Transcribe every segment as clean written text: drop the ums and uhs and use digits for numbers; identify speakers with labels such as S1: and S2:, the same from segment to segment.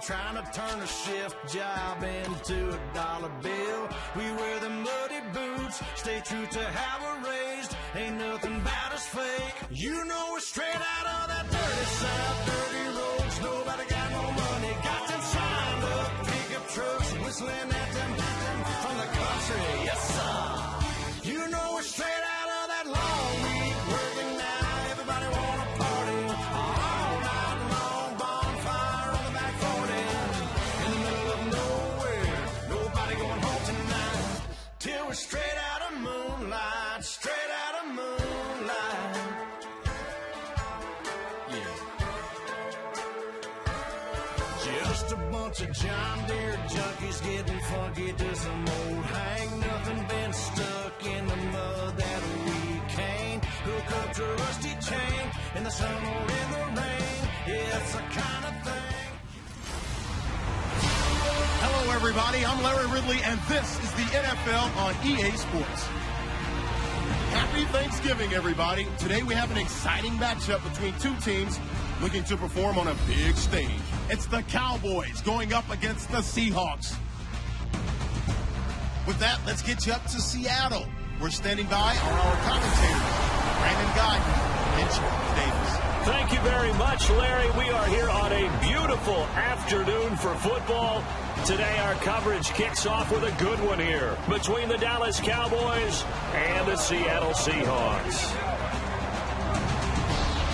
S1: trying to turn a shift job into a dollar bill. We wear the muddy boots, stay true to how we're raised. Ain't nothing about us fake. You know we're straight out of that dirty south, dirty roads. Nobody got no money, got them signed up pickup trucks, whistling at them from the country. Yes, sir. You know we're straight out of that long week working now. Everybody wanna party all night long. Bonfire on the back 40 in the middle of nowhere. Nobody going home tonight till we're straight out of moonlight. Straight out of moonlight. Yeah. Just a bunch of John Deere junkies getting funky to some old hang. Nothing been stuck in the mud that we can't hook up to a rusty chain in the sun or in the rain. Yeah, it's the kind of thing.
S2: Hello, everybody. I'm Larry Ridley, and this is the NFL on EA Sports. Happy Thanksgiving, everybody. Today we have an exciting matchup between two teams looking to perform on a big stage. It's the Cowboys going up against the Seahawks. With that, let's get you up to Seattle. We're standing by are our commentators, Brandon Guyton and Charles Davis.
S3: Thank you very much, Larry. We are here on a beautiful afternoon for football. Today our coverage kicks off with a good one here between the Dallas Cowboys and the Seattle Seahawks.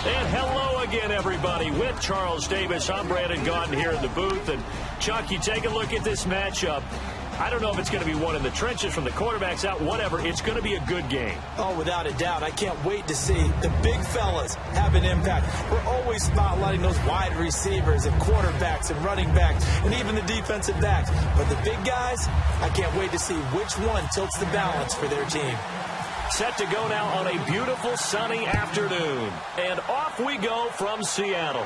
S3: And hello again, everybody. With Charles Davis, I'm Brandon Guyton here in the booth. And, Chuck, you take a look at this matchup. I don't know if it's going to be one in the trenches from the quarterbacks out, whatever. It's going to be a good game.
S4: Oh, without a doubt. I can't wait to see the big fellas have an impact. We're always spotlighting those wide receivers and quarterbacks and running backs and even the defensive backs. But the big guys, I can't wait to see which one tilts the balance for their team.
S3: Set to go now on a beautiful sunny afternoon. And off we go from Seattle.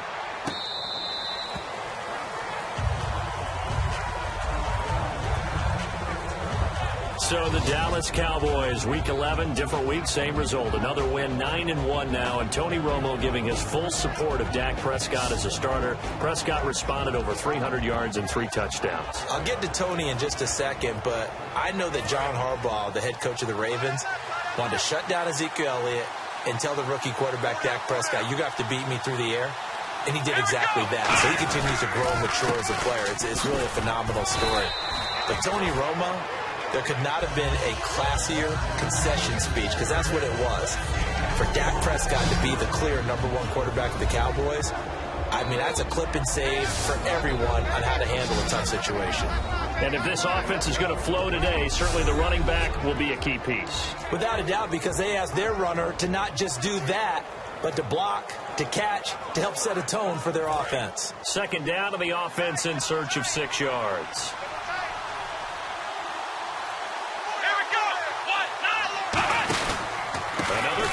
S3: So the Dallas Cowboys, Week 11, different week, same result. Another win, 9-1 now, and Tony Romo giving his full support of Dak Prescott as a starter. Prescott responded over 300 yards and 3 touchdowns.
S4: I'll get to Tony in just a second, but I know that John Harbaugh, the head coach of the Ravens, wanted to shut down Ezekiel Elliott and tell the rookie quarterback Dak Prescott, you have to beat me through the air. And he did exactly that. So he continues to grow and mature as a player. It's really a phenomenal story. But Tony Romo, there could not have been a classier concession speech, because that's what it was. For Dak Prescott to be the clear #1 quarterback of the Cowboys, I mean, that's a clip and save for everyone on how to handle a tough situation.
S3: And if this offense is going to flow today, certainly the running back will be a key piece.
S4: Without a doubt, because they asked their runner to not just do that, but to block, to catch, to help set a tone for their offense.
S3: Second down to the offense in search of 6 yards.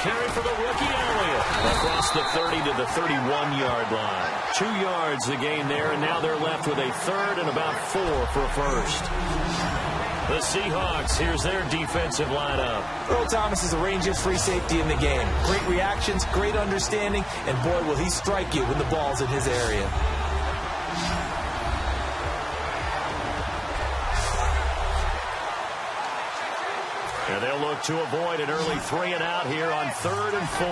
S3: Carry for the rookie Elliott across the 30 to the 31-yard line. 2 yards the gain there, and now they're left with a third and about 4 for a first. The Seahawks, here's their defensive lineup.
S4: Earl Thomas is the rangiest free safety in the game. Great reactions, great understanding, and boy, will he strike you when the ball's in his area.
S3: And they'll look to avoid an early 3 and out here on 3rd and 4.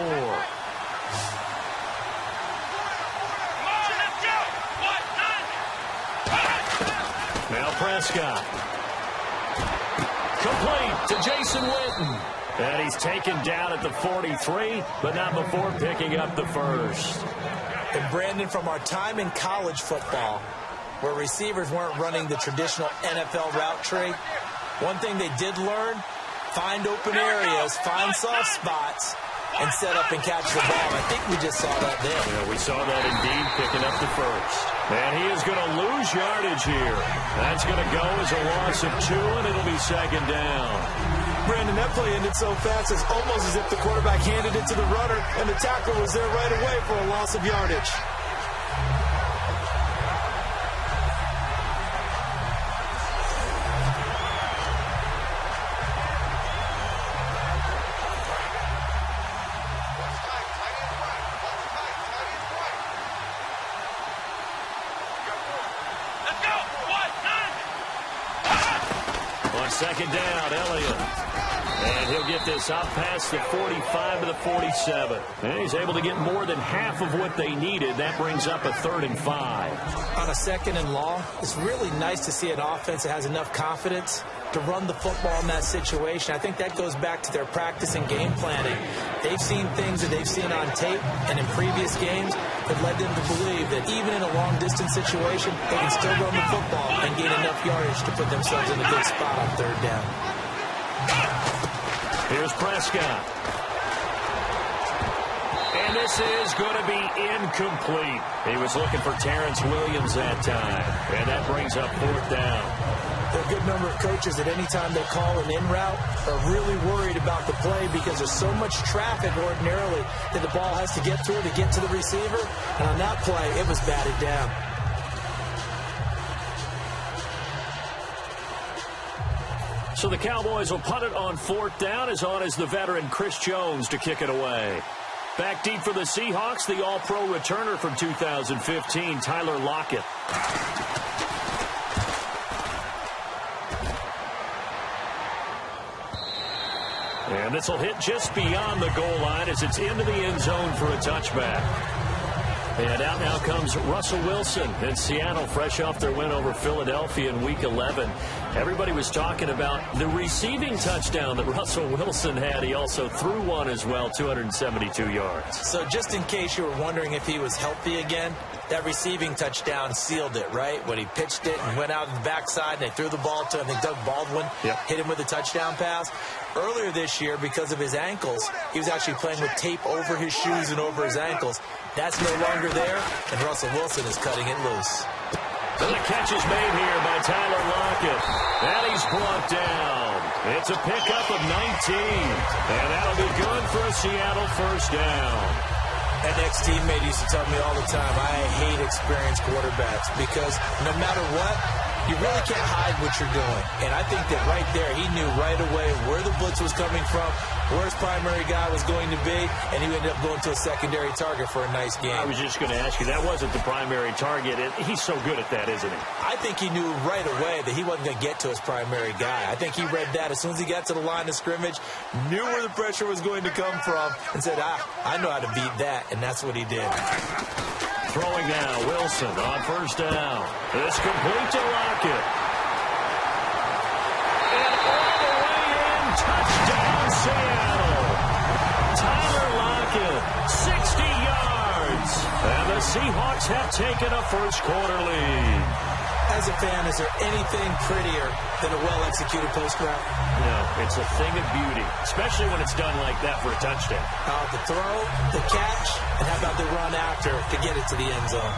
S3: Now Prescott. Complete to Jason Witten. And he's taken down at the 43, but not before picking up the first.
S4: And Brandon, from our time in college football, where receivers weren't running the traditional NFL route tree, one thing they did learn, find open areas, find soft spots, and set up and catch the ball. I think we just saw that there.
S3: Yeah, we saw that indeed, picking up the first. And he is going to lose yardage here. That's going to go as a loss of 2, and it'll be second down.
S4: Brandon, that play ended so fast, it's almost as if the quarterback handed it to the runner, and the tackle was there right away for a loss of yardage.
S3: On second down, Elliott. And he'll get this out past the 45 to the 47. And he's able to get more than half of what they needed. That brings up a 3rd and 5.
S4: On a 2nd and long, it's really nice to see an offense that has enough confidence to run the football in that situation. I think that goes back to their practice and game planning. They've seen things that they've seen on tape and in previous games that led them to believe that even in a long-distance situation, they can still run the football and gain enough yardage to put themselves in a good spot on 3rd down.
S3: Here's Prescott. And this is going to be incomplete. He was looking for Terrence Williams that time. And that brings up 4th down.
S4: There are a good number of coaches that any time they call an in route are really worried about the play because there's so much traffic ordinarily that the ball has to get through to get to the receiver. And on that play, it was batted down.
S3: So the Cowboys will punt it on 4th down. As on is the veteran Chris Jones to kick it away. Back deep for the Seahawks, the all-pro returner from 2015, Tyler Lockett. And this will hit just beyond the goal line as it's into the end zone for a touchback. And out now comes Russell Wilson in Seattle, fresh off their win over Philadelphia in Week 11. Everybody was talking about the receiving touchdown that Russell Wilson had. He also threw one as well, 272 yards.
S4: So just in case you were wondering if he was healthy again, that receiving touchdown sealed it, right? When he pitched it and went out on the backside and they threw the ball to, I think, Doug Baldwin, hit him with a touchdown pass. Earlier this year, because of his ankles, he was actually playing with tape over his shoes and over his ankles. That's no longer there, and Russell Wilson is cutting it loose.
S3: And the catch is made here by Tyler Lockett. And he's brought down. It's a pickup of 19. And that'll be good for a Seattle 1st down.
S4: An ex-teammate used to tell me all the time, I hate experienced quarterbacks because no matter what, you really can't hide what you're doing. And I think that right there, he knew right away where the blitz was coming from, where his primary guy was going to be, and he ended up going to a secondary target for a nice game.
S3: I was just going to ask you, that wasn't the primary target. He's so good at that, isn't he?
S4: I think he knew right away that he wasn't going to get to his primary guy. I think he read that as soon as he got to the line of scrimmage, knew where the pressure was going to come from, and said, I know how to beat that, and that's what he did.
S3: Throwing now, Wilson on 1st down. It's complete to Lockett. And all the way in, touchdown Seattle. Tyler Lockett, 60 yards. And the Seahawks have taken a 1st quarter lead.
S4: As a fan, is there anything prettier than a well-executed post route?
S3: No, it's a thing of beauty, especially when it's done like that for a touchdown.
S4: The throw, the catch, and how about the run after to get it to the end zone?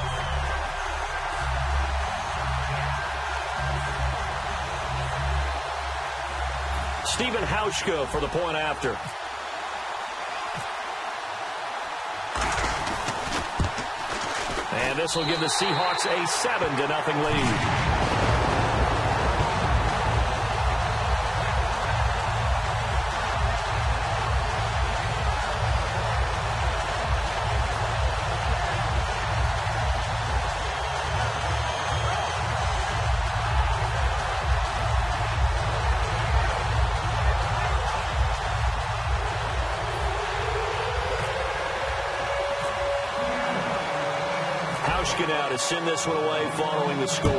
S3: Stephen Hauschka for the point after. And this will give the Seahawks a 7-0 lead. Now to send this one away following the score.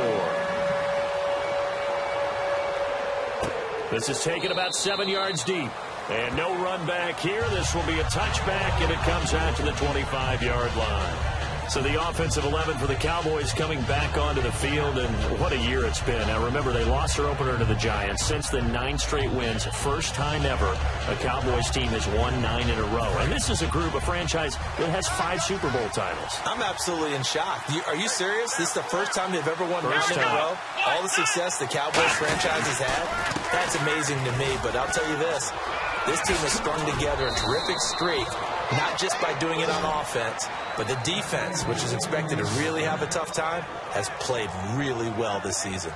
S3: This is taken about 7 yards deep. And no run back here. This will be a touchback, and it comes out to the 25-yard line. So the offensive 11 for the Cowboys coming back onto the field, and what a year it's been. Now remember, they lost their opener to the Giants. Since then, 9 straight wins. First time ever a Cowboys team has won 9 in a row. And this is a franchise that has 5 Super Bowl titles.
S4: I'm absolutely in shock. Are you serious? This is the first time they've ever won 9 in a row? All the success the Cowboys franchise has had? That's amazing to me, but I'll tell you this. This team has strung together a terrific streak, not just by doing it on offense, but the defense, which is expected to really have a tough time, has played really well this season.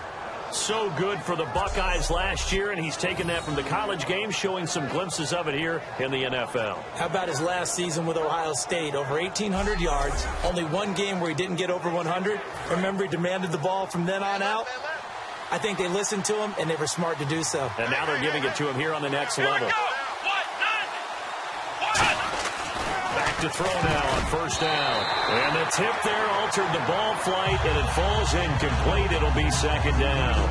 S3: So good for the Buckeyes last year, and he's taken that from the college game, showing some glimpses of it here in the NFL.
S4: How about his last season with Ohio State? Over 1,800 yards, only one game where he didn't get over 100. Remember, he demanded the ball from then on out. I think they listened to him, and they were smart to do so.
S3: And now they're giving it to him here on the next level. Back to throw now on first down. And the tip there altered the ball flight, and it falls incomplete. It'll be second down.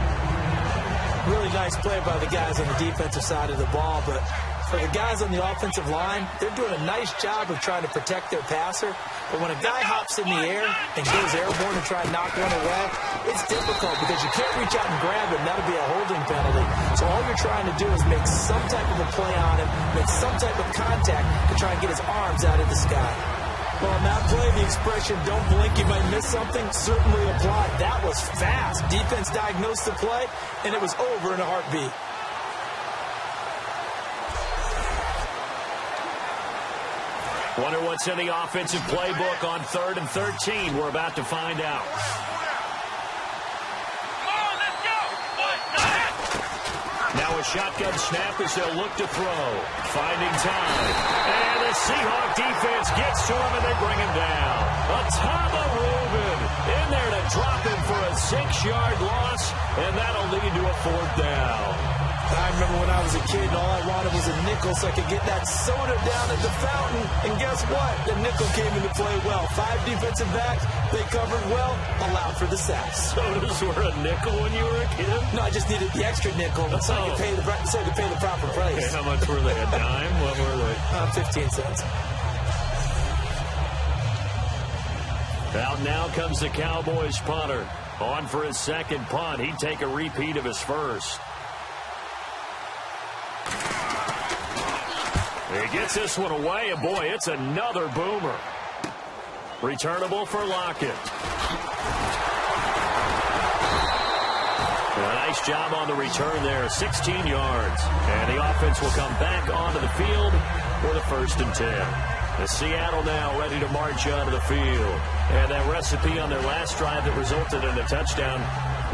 S4: Really nice play by the guys on the defensive side of the ball, but for the guys on the offensive line, they're doing a nice job of trying to protect their passer. But when a guy hops in the air and goes airborne and try and knock one away, it's difficult because you can't reach out and grab him. That'll be a holding penalty. So all you're trying to do is make some type of a play on him, make some type of contact to try and get his arms out of the sky. Well, on that play, the expression, don't blink, you might miss something, certainly applied. That was fast. Defense diagnosed the play, and it was over in a heartbeat.
S3: Wonder what's in the offensive playbook on 3rd and 13. We're about to find out. Now a shotgun snap as they'll look to throw. Finding time. And the Seahawk defense gets to him and they bring him down. Atama Rubin in there to drop him for a 6-yard loss, and that'll lead to a 4th down.
S4: I remember when I was a kid, all I wanted was a nickel so I could get that soda down at the fountain. And guess what? The nickel came into play well. 5 defensive backs, they covered well, allowed for the sacks.
S3: Sodas were a nickel when you were a kid?
S4: No, I just needed the extra nickel so I could pay the proper price.
S3: Okay, how much were they? A dime? What were they?
S4: 15 cents.
S3: Out now comes the Cowboys punter. On for his second punt. He'd take a repeat of his first. He gets this one away, and boy, it's another boomer. Returnable for Lockett. A nice job on the return there, 16 yards. And the offense will come back onto the field for the 1st and 10. The Seattle now ready to march onto the field. And that recipe on their last drive that resulted in a touchdown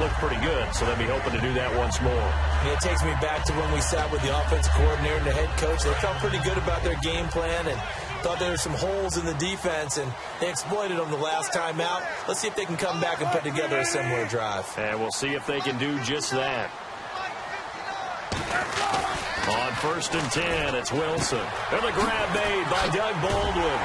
S3: looked pretty good, so they'll be hoping to do that once more.
S4: It takes me back to when we sat with the offense coordinator and the head coach. They felt pretty good about their game plan and thought there were some holes in the defense, and they exploited them the last time out. Let's see if they can come back and put together a similar drive.
S3: And we'll see if they can do just that. On 1st and 10, it's Wilson. And the grab made by Doug Baldwin.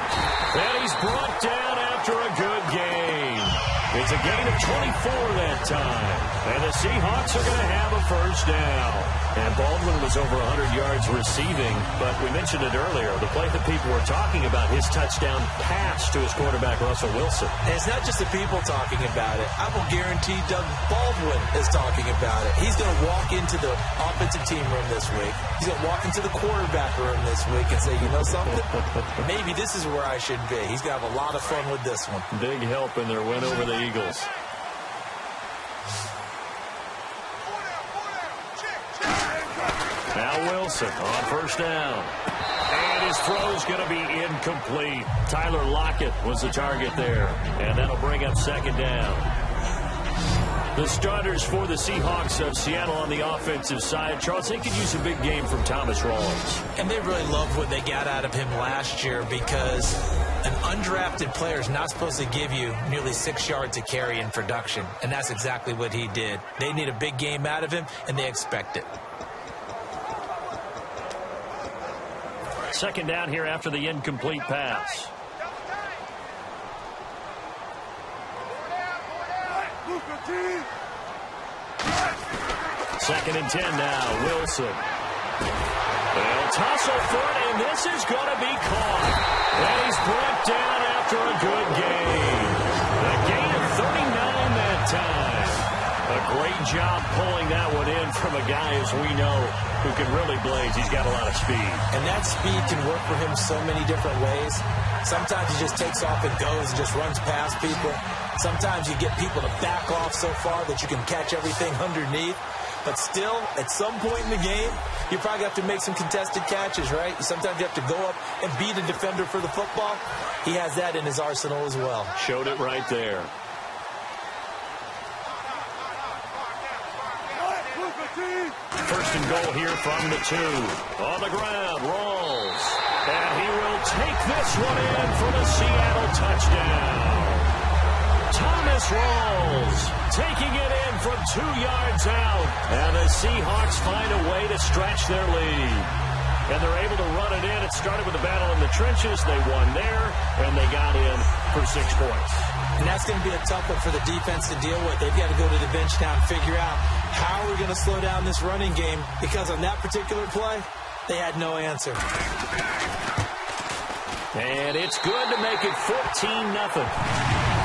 S3: And he's brought down after a good game. It's a gain of 24 that time. And the Seahawks are going to have a 1st down. And Baldwin was over 100 yards receiving, but we mentioned it earlier, the play that people were talking about, his touchdown pass to his quarterback, Russell Wilson.
S4: And it's not just the people talking about it. I will guarantee Doug Baldwin is talking about it. He's going to walk into the offensive team room this week. He's going to walk into the quarterback room this week and say, you know something? Maybe this is where I should be. He's going to have a lot of fun with this one.
S3: Big help in their win over the Eagles. Now Wilson on 1st down. And his throw's going to be incomplete. Tyler Lockett was the target there. And that'll bring up 2nd down. The starters for the Seahawks of Seattle on the offensive side. Charles, they could use a big game from Thomas Rawlings.
S4: And they really loved what they got out of him last year because an undrafted player is not supposed to give you nearly 6 yards to carry in production. And that's exactly what he did. They need a big game out of him, and they expect it.
S3: 2nd down here after the incomplete pass. Second and 10 now. Wilson. They'll tussle for it, and this is going to be caught. And he's brought down after a good gain. A gain of 39 that time. A great job pulling that one in from a guy, as we know, who can really blaze. He's got a lot of speed.
S4: And that speed can work for him so many different ways. Sometimes he just takes off and goes and just runs past people. Sometimes you get people to back off so far that you can catch everything underneath. But still, at some point in the game, you probably have to make some contested catches, right? Sometimes you have to go up and beat a defender for the football. He has that in his arsenal as well.
S3: Showed it right there. First and goal here from the 2. On the ground, rolls. And he will take this one in for the Seattle touchdown. Thomas rolls, taking it in from 2 yards out. And the Seahawks find a way to stretch their lead. And they're able to run it in. It started with a battle in the trenches. They won there, and they got in for 6 points.
S4: And that's going to be a tough one for the defense to deal with. They've got to go to the bench now and figure out how are we going to slow down this running game, because on that particular play, they had no answer.
S3: And it's good to make it 14-0.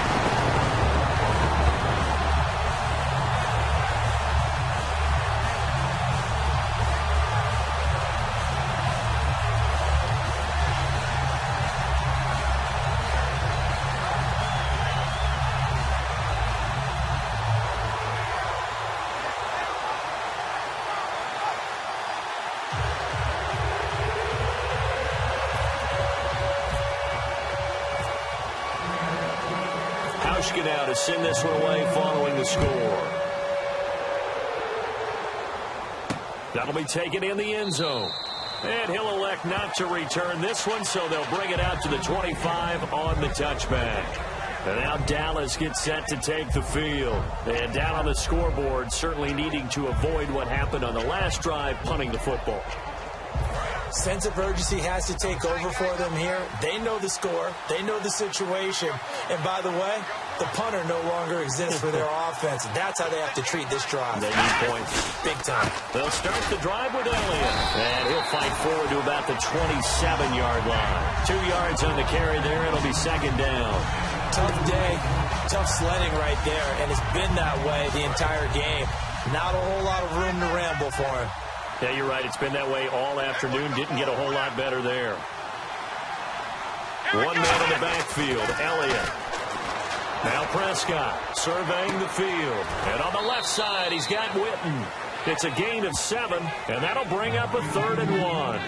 S3: Now to send this one away following the score. That'll be taken in the end zone. And he'll elect not to return this one, so they'll bring it out to the 25 on the touchback. And now Dallas gets set to take the field. And down on the scoreboard, certainly needing to avoid what happened on the last drive, punting the football.
S4: Sense of urgency has to take over for them here. They know the score. They know the situation. And by the way, the punter no longer exists for their offense. That's how they have to treat this drive.
S3: They need points.
S4: Big time.
S3: They'll start the drive with Elliott. And he'll fight forward to about the 27-yard line. 2 yards on the carry there. It'll be second down.
S4: Tough day. Tough sledding right there. And it's been that way the entire game. Not a whole lot of room to ramble for him.
S3: Yeah, you're right. It's been that way all afternoon. Didn't get a whole lot better there. One man in the backfield, Elliott. Now Prescott surveying the field. And on the left side, he's got Witten. It's a gain of 7, and that'll bring up a 3rd and 1.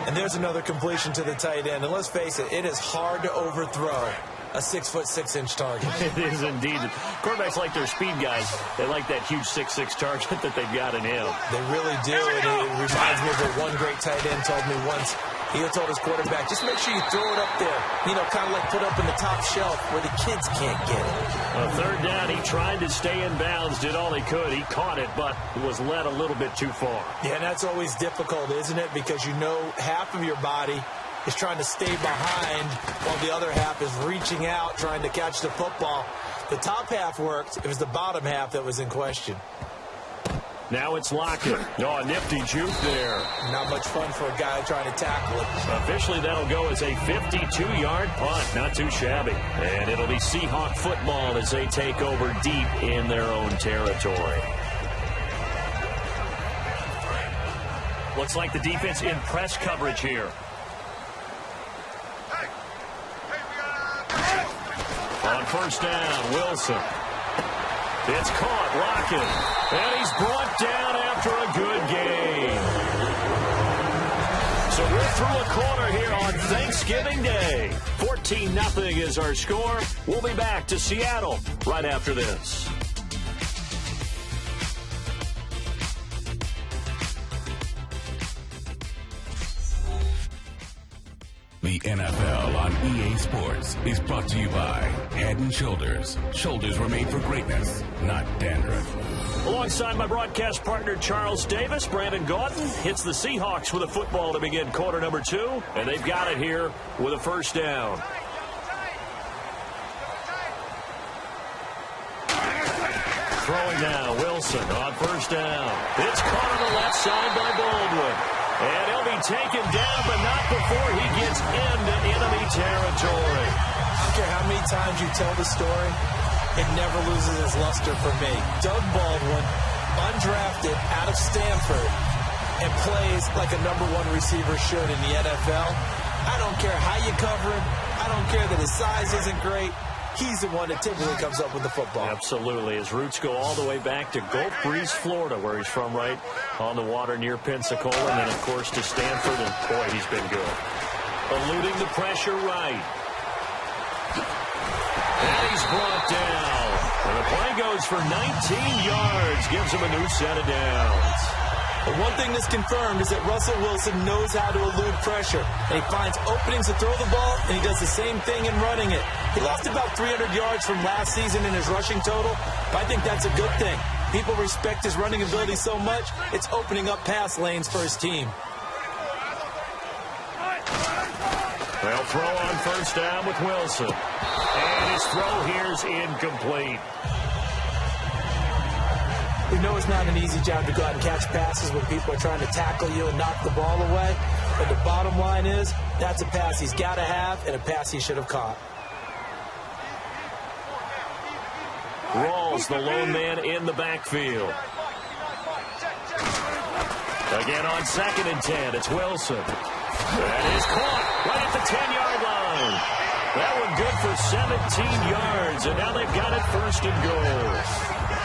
S4: And there's another completion to the tight end. And let's face it, it is hard to overthrow a 6'6" target.
S3: It is indeed. Quarterbacks like their speed guys. They like that huge 6'6" target that they've got in him.
S4: They really do. And it reminds me of what one great tight end told me once. He told his quarterback, just make sure you throw it up there. You know, kind of like put up in the top shelf where the kids can't get it.
S3: On 3rd down, he tried to stay in bounds, did all he could. He caught it, but was led a little bit too far.
S4: Yeah, and that's always difficult, isn't it? Because you know half of your body is trying to stay behind while the other half is reaching out, trying to catch the football. The top half worked. It was the bottom half that was in question.
S3: Now it's Lockett. Oh, a nifty juke there.
S4: Not much fun for a guy trying to tackle it.
S3: Officially, that'll go as a 52-yard punt. Not too shabby. And it'll be Seahawk football as they take over deep in their own territory. Looks like the defense in press coverage here. On 1st down, Wilson. It's caught, Lockett. And he's brought down after a good game. So we're through a quarter here on Thanksgiving Day. 14-0 is our score. We'll be back to Seattle right after this.
S5: The NFL on EA Sports is brought to you by Head & Shoulders. Shoulders were made for greatness, not dandruff.
S3: Alongside my broadcast partner Charles Davis, Brandon Gauton hits the Seahawks with a football to begin quarter number 2, and they've got it here with a 1st down. Throwing now, Wilson on 1st down. It's caught on the left side by Baldwin. And he'll be taken down, but not before he gets into enemy territory.
S4: I don't care how many times you tell the story, it never loses its luster for me. Doug Baldwin, undrafted out of Stanford, and plays like a #1 receiver should in the NFL. I don't care how you cover him. I don't care that his size isn't great. He's the one that typically comes up with the football.
S3: Absolutely. His roots go all the way back to Gulf Breeze, Florida, where he's from, right on the water near Pensacola, and then, of course, to Stanford, and boy, he's been good. Eluding the pressure right. And he's brought down. And the play goes for 19 yards, gives him a new set of downs.
S4: But one thing that's confirmed is that Russell Wilson knows how to elude pressure, and he finds openings to throw the ball, and he does the same thing in running it. He lost about 300 yards from last season in his rushing total, but I think that's a good thing. People respect his running ability so much, it's opening up pass lanes for his team.
S3: They'll throw on first down with Wilson. And his throw here's incomplete.
S4: We know it's not an easy job to go out and catch passes when people are trying to tackle you and knock the ball away. But the bottom line is, that's a pass he's got to have and a pass he should have caught.
S3: Rawls, the lone man in the backfield. Again on 2nd and 10, it's Wilson. That is caught right at the 10-yard line. That one good for 17 yards, and now they've got it 1st and goal.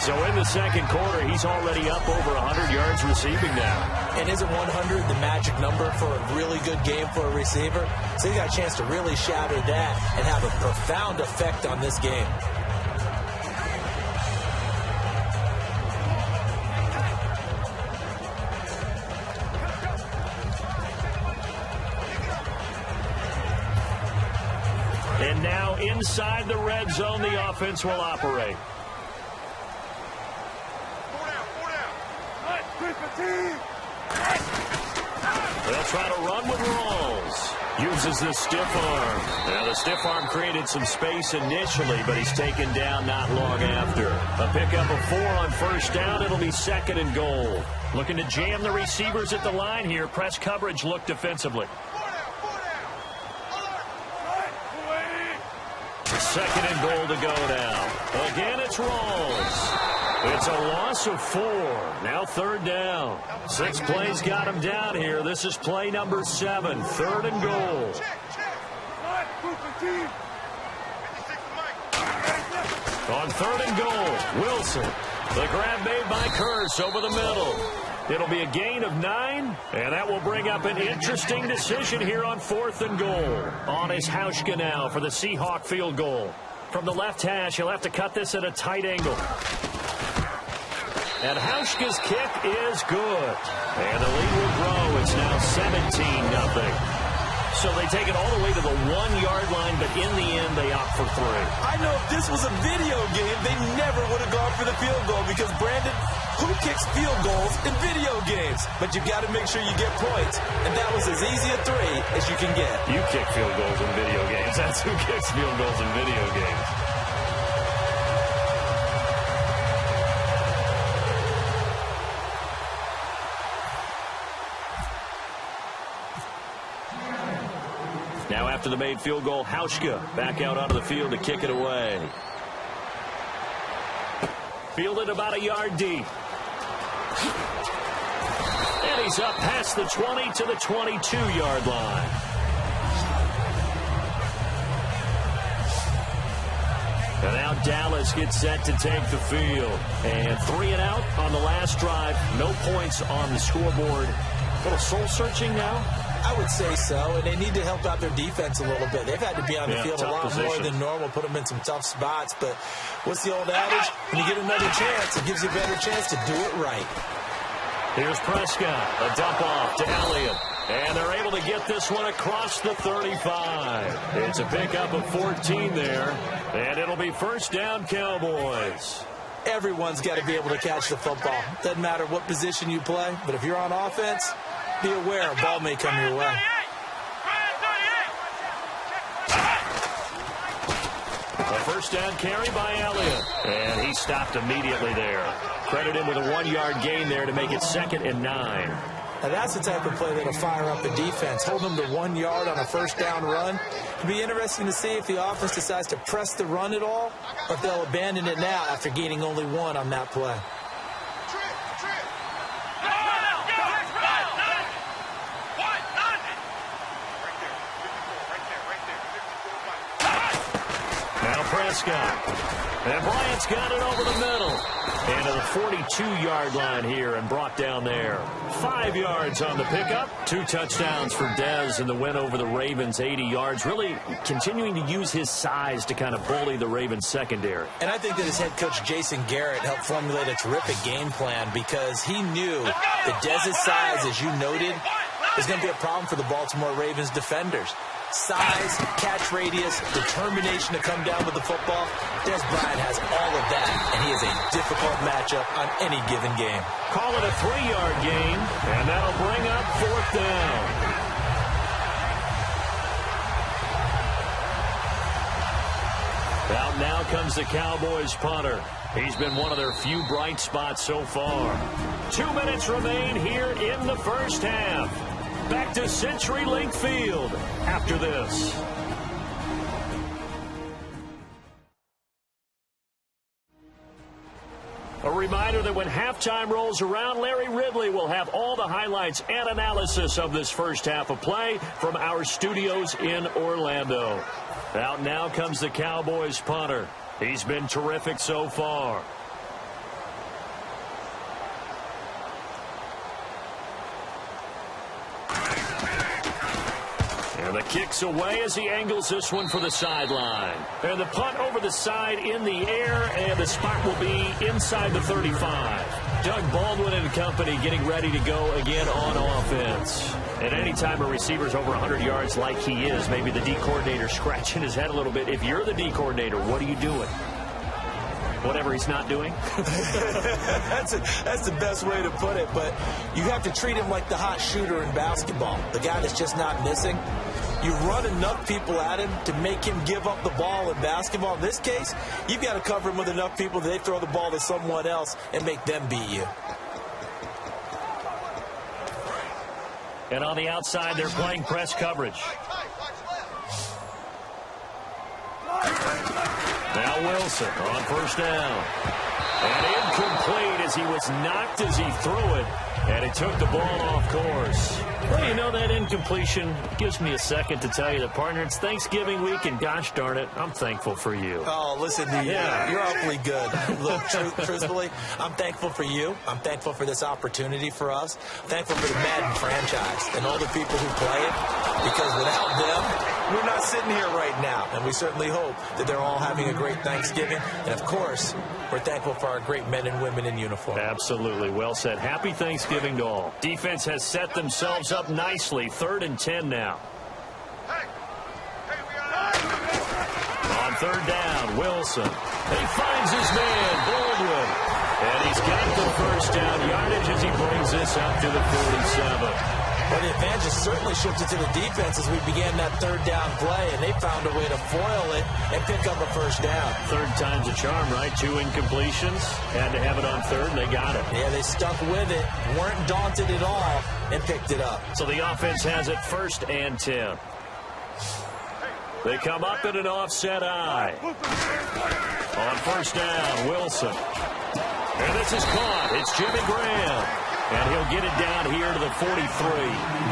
S3: So in the second quarter, he's already up over 100 yards receiving now.
S4: And isn't 100 the magic number for a really good game for a receiver? So he got a chance to really shatter that and have a profound effect on this game.
S3: And now inside the red zone, the offense will operate. They'll try to run with Rawls. Uses the stiff arm. Now the stiff arm created some space initially, but he's taken down not long after. A pickup of 4 on first down. It'll be 2nd and goal. Looking to jam the receivers at the line here. Press coverage look defensively. 2nd and goal to go now. Again, it's Rawls. It's a loss of 4. Now 3rd down. 6 plays got him down here. This is play number 7. 3rd and goal. On 3rd and goal, Wilson. The grab made by Curse over the middle. It'll be a gain of 9, and that will bring up an interesting decision here on 4th and goal. On is Hauschka now for the Seahawk field goal. From the left hash, he'll have to cut this at a tight angle. And Hauschka's kick is good. And the lead will grow. It's now 17-0. So they take it all the way to the 1-yard line, but in the end, they opt for 3.
S4: I know if this was a video game, they never would have gone for the field goal because, Brandon, who kicks field goals in video games? But you've got to make sure you get points. And that was as easy a 3 as you can get.
S3: You kick field goals in video games. That's who kicks field goals in video games. Now after the made field goal, Hauschka back out onto the field to kick it away. Fielded about a yard deep. And he's up past the 20 to the 22-yard line. And now Dallas gets set to take the field. And 3 and out on the last drive. No points on the scoreboard. A little soul-searching now.
S4: I would say so, and they need to help out their defense a little bit. They've had to be on the field a lot more than normal, put them in some tough spots. But what's the old adage? When you get another chance, it gives you a better chance to do it right.
S3: Here's Prescott, a dump off to Elliott. And they're able to get this one across the 35. It's a pickup of 14 there, and it'll be first down Cowboys.
S4: Everyone's got to be able to catch the football. Doesn't matter what position you play, but if you're on offense, be aware a ball may come your way.
S3: A first down carry by Elliott. And he stopped immediately there. Credit him with a 1-yard gain there to make it 2nd and 9.
S4: Now that's the type of play that'll fire up a defense. Hold them to 1 yard on a first down run. It'll be interesting to see if the offense decides to press the run at all, or if they'll abandon it now after gaining only 1 on that play.
S3: Prescott. And Bryant's got it over the middle. And to the 42-yard line here and brought down there. 5 yards on the pickup. 2 touchdowns for Dez in the win over the Ravens, 80 yards. Really continuing to use his size to kind of bully the Ravens secondary.
S4: And I think that his head coach, Jason Garrett, helped formulate a terrific game plan because he knew that Dez's size, as you noted, is going to be a problem for the Baltimore Ravens defenders. Size, catch radius, determination to come down with the football. Dez Bryant has all of that, and he is a difficult matchup on any given game.
S3: Call it a 3-yard gain, and that'll bring up 4th down. Out now comes the Cowboys punter. He's been one of their few bright spots so far. 2 minutes remain here in the first half. Back to CenturyLink Field after this. A reminder that when halftime rolls around, Larry Ridley will have all the highlights and analysis of this first half of play from our studios in Orlando. Out now comes the Cowboys punter. He's been terrific so far. And the kick's away as he angles this one for the sideline. And the punt over the side in the air, and the spot will be inside the 35. Doug Baldwin and company getting ready to go again on offense. And any time a receiver's over 100 yards like he is, maybe the D coordinator scratching his head a little bit. If you're the D coordinator, what are you doing? Whatever he's not doing?
S4: That's the best way to put it, but you have to treat him like the hot shooter in basketball, the guy that's just not missing. You run enough people at him to make him give up the ball in basketball. In this case, you've got to cover him with enough people that they throw the ball to someone else and make them beat you.
S3: And on the outside, they're playing press coverage. Now Wilson on first down. And incomplete as he was knocked as he threw it. And he took the ball off course. Well, you know, that incompletion gives me a second to tell you that, partner, it's Thanksgiving week, and gosh darn it, I'm thankful for you.
S4: Oh, listen, you're awfully good. Look, truthfully, I'm thankful for you. I'm thankful for this opportunity for us. Thankful for the Madden franchise and all the people who play it, because without them, we're not sitting here right now. And we certainly hope that they're all having a great Thanksgiving. And, of course, we're thankful for our great men and women in uniform.
S3: Absolutely. Well said. Happy Thanksgiving to all. Defense has set themselves up nicely. 3rd and 10 now. On 3rd down, Wilson. He finds his man, Baldwin. And he's got the first down yardage as he brings this up to the 47.
S4: Well, the advantage has certainly shifted to the defense as we began that 3rd down play, and they found a way to foil it and pick up a first down.
S3: 3rd time's a charm, right? 2 incompletions. Had to have it on 3rd, and they got it.
S4: Yeah, they stuck with it, weren't daunted at all, and picked it up.
S3: So the offense has it 1st and 10. They come up in an offset eye. On first down, Wilson. And this is caught. It's Jimmy Graham. And he'll get it down here to the 43.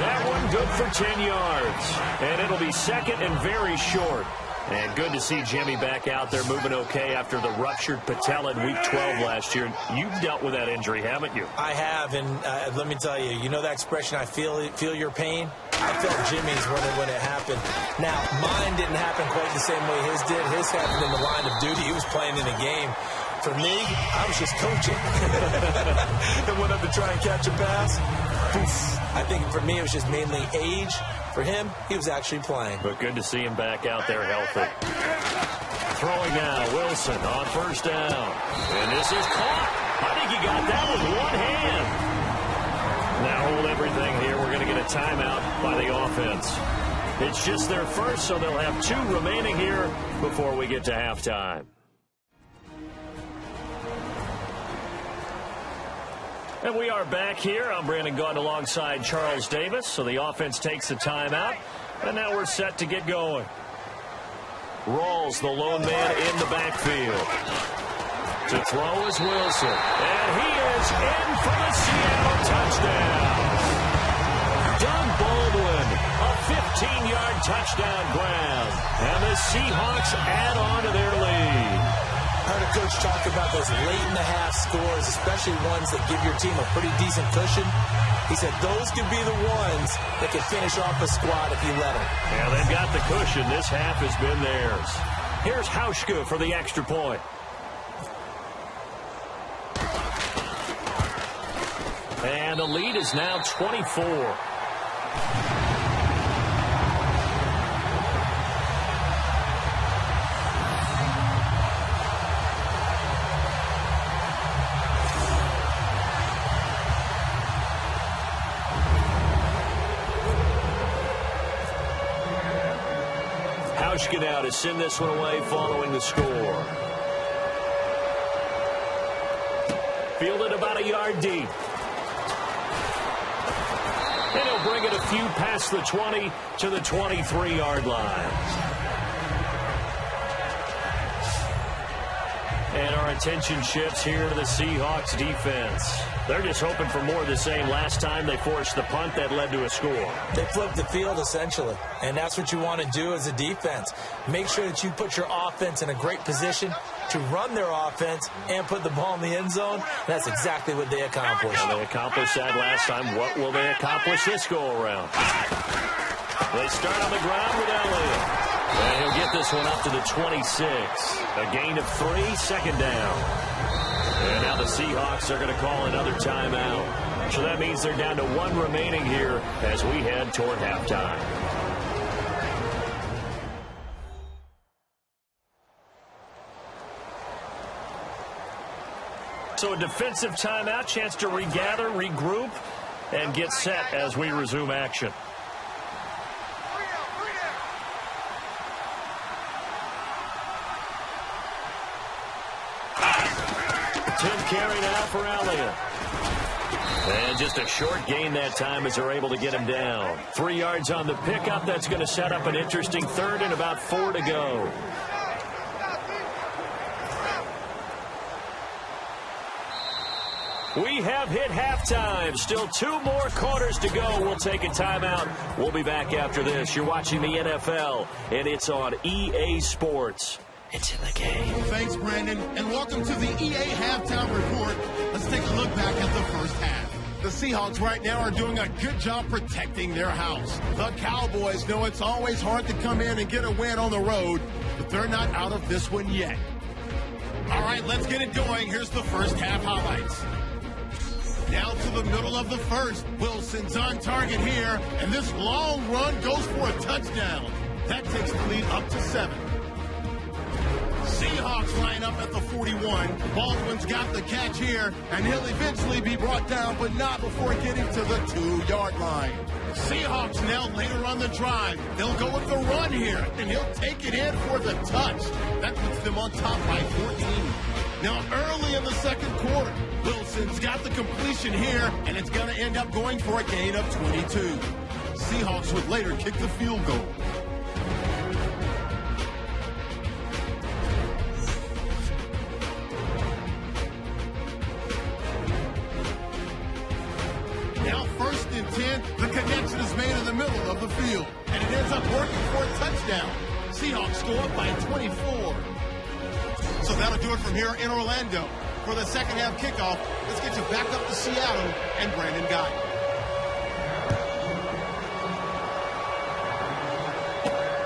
S3: That one good for 10 yards. And it'll be 2nd and very short. And good to see Jimmy back out there moving okay after the ruptured patella in Week 12 last year. You've dealt with that injury, haven't you?
S4: I have, and let me tell you, you know that expression, I feel your pain? I felt Jimmy's when it happened. Now, mine didn't happen quite the same way his did. His happened in the line of duty. He was playing in a game. For me, I was just coaching. And went up to try and catch a pass. I think for me, it was just mainly age. For him, he was actually playing.
S3: But good to see him back out there healthy. Throwing now, Wilson on first down. And this is caught. I think he got that with one hand. Now hold everything here. We're going to get a timeout by the offense. It's just their first, so they'll have 2 remaining here before we get to halftime. And we are back here. I'm Brandon Gaudin alongside Charles Davis. So the offense takes the timeout. And now we're set to get going. Rawls, the lone man in the backfield. To throw is Wilson. And he is in for the Seattle touchdown. Doug Baldwin, a 15-yard touchdown grab. And the Seahawks add on to their lead.
S4: I heard a coach talk about those late-in-the-half scores, especially ones that give your team a pretty decent cushion. He said those could be the ones that can finish off a squad if you let them.
S3: Yeah, they've got the cushion. This half has been theirs. Here's Hauschka for the extra point. And the lead is now 24. Hauschka now to send this one away following the score. Fielded about a yard deep. And he'll bring it a few past the 20 to the 23-yard line. And our attention shifts here to the Seahawks defense. They're just hoping for more of the same. Last time they forced the punt that led to a score.
S4: They flipped the field, essentially. And that's what you want to do as a defense. Make sure that you put your offense in a great position to run their offense and put the ball in the end zone. That's exactly what they accomplished.
S3: Well, they accomplished that last time. What will they accomplish this go-around? They start on the ground with Elliott. And he'll get this one up to the 26. A gain of 3, second down. And now the Seahawks are going to call another timeout. So that means they're down to 1 remaining here as we head toward halftime. So a defensive timeout, chance to regather, regroup, and get set as we resume action. Carry now for Elliott. And just a short gain that time as they're able to get him down. 3 yards on the pickup. That's going to set up an interesting third and about 4 to go. We have hit halftime. Still 2 more quarters to go. We'll take a timeout. We'll be back after this. You're watching the NFL, and it's on EA Sports. It's in the game.
S2: Thanks, Brandon, and welcome to the EA Halftime Report. Let's take a look back at the first half. The Seahawks right now are doing a good job protecting their house. The Cowboys know it's always hard to come in and get a win on the road, but they're not out of this one yet. All right, let's get it going. Here's the first half highlights. Down to the middle of the first. Wilson's on target here, and this long run goes for a touchdown. That takes the lead up to 7. Seahawks line up at the 41. Baldwin's got the catch here, and he'll eventually be brought down, but not before getting to the 2-yard line. Seahawks now later on the drive. They'll go with the run here, and he'll take it in for the touch. That puts them on top by 14. Now early in the second quarter, Wilson's got the completion here, and it's going to end up going for a gain of 22. Seahawks would later kick the field goal. Now 1st and 10, the connection is made in the middle of the field, and it ends up working for a touchdown. Seahawks go up by 24. So that'll do it from here in Orlando. For the second half kickoff, let's get you back up to Seattle and Brandon Guy.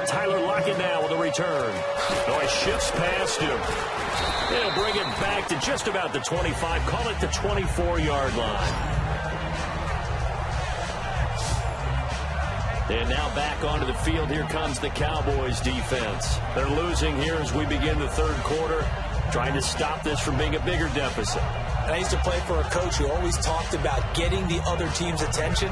S3: Tyler Lockett now with a return. Oh, he shifts past him. He'll bring it back to just about the 25. Call it the 24-yard line. And now back onto the field. Here comes the Cowboys defense. They're losing here as we begin the third quarter, trying to stop this from being a bigger deficit.
S4: And I used to play for a coach who always talked about getting the other team's attention.